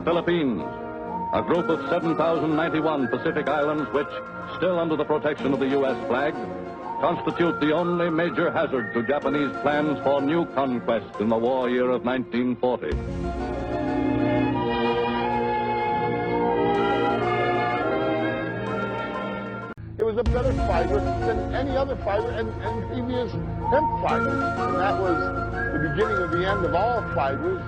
The Philippines, a group of 7,091 Pacific islands which, still under the protection of the U.S. flag, constitute the only major hazard to Japanese plans for new conquest in the war year of 1940. It was a better fiber than any other fiber and previous hemp fibers. And that was the beginning of the end of all fibers,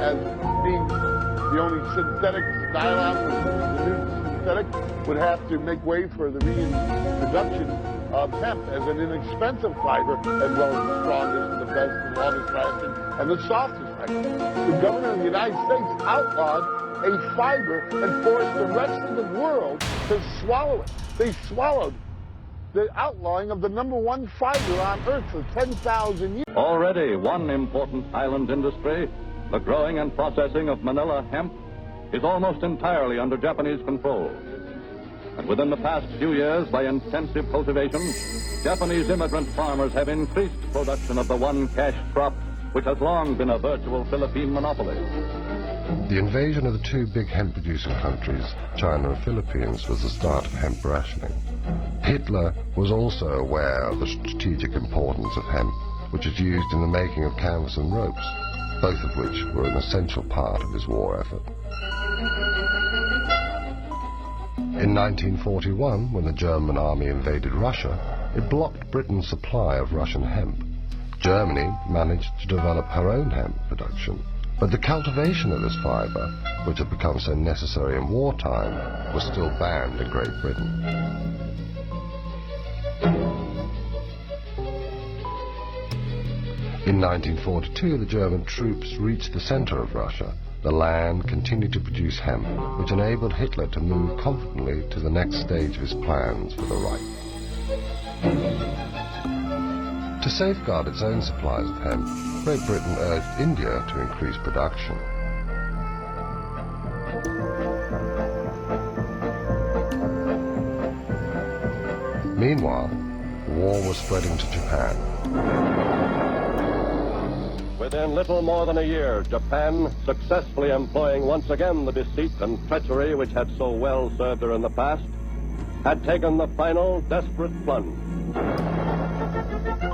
as being the only synthetic. Dahilan was the new synthetic, would have to make way for the reintroduction of hemp as an inexpensive fiber, as well as the strongest and the best and longest lasting and the softest fiber. The government of the United States outlawed a fiber and forced the rest of the world to swallow it. They swallowed the outlawing of the #1 fiber on Earth for 10,000 years. Already one important island industry, the growing and processing of Manila hemp, is almost entirely under Japanese control. And within the past few years, by intensive cultivation, Japanese immigrant farmers have increased production of the one cash crop, which has long been a virtual Philippine monopoly. The invasion of the two big hemp-producing countries, China and Philippines, was the start of hemp rationing. Hitler was also aware of the strategic importance of hemp, which is used in the making of canvas and ropes, both of which were an essential part of his war effort. In 1941, when the German army invaded Russia, it blocked Britain's supply of Russian hemp. Germany managed to develop her own hemp production, but the cultivation of this fiber, which had become so necessary in wartime, was still banned in Great Britain. In 1942, the German troops reached the center of Russia. The land continued to produce hemp, which enabled Hitler to move confidently to the next stage of his plans for the Reich. To safeguard its own supplies of hemp, Great Britain urged India to increase production. Meanwhile, war was spreading to Japan. Within little more than a year, Japan, successfully employing once again the deceit and treachery which had so well served her in the past, had taken the final desperate plunge.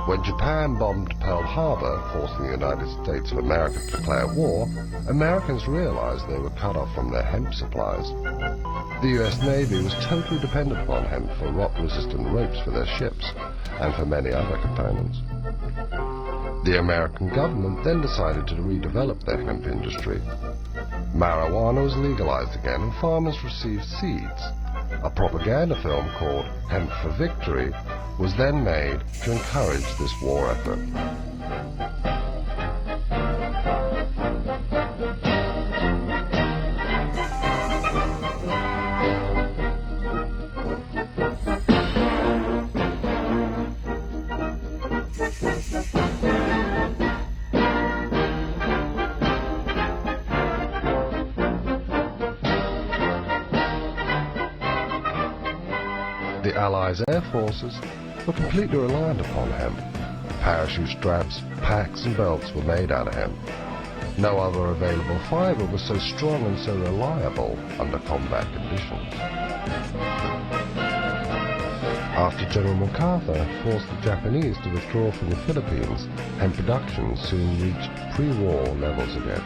When Japan bombed Pearl Harbor, forcing the United States of America to declare war, Americans realized they were cut off from their hemp supplies. The U.S. Navy was totally dependent upon hemp for rot-resistant ropes for their ships and for many other components. The American government then decided to redevelop their hemp industry. Marijuana was legalized again and farmers received seeds. A propaganda film called Hemp for Victory was then made to encourage this war effort. The Allies' air forces were completely reliant upon hemp. Parachute straps, packs and belts were made out of hemp. No other available fiber was so strong and so reliable under combat conditions. After General MacArthur forced the Japanese to withdraw from the Philippines, hemp production soon reached pre-war levels again.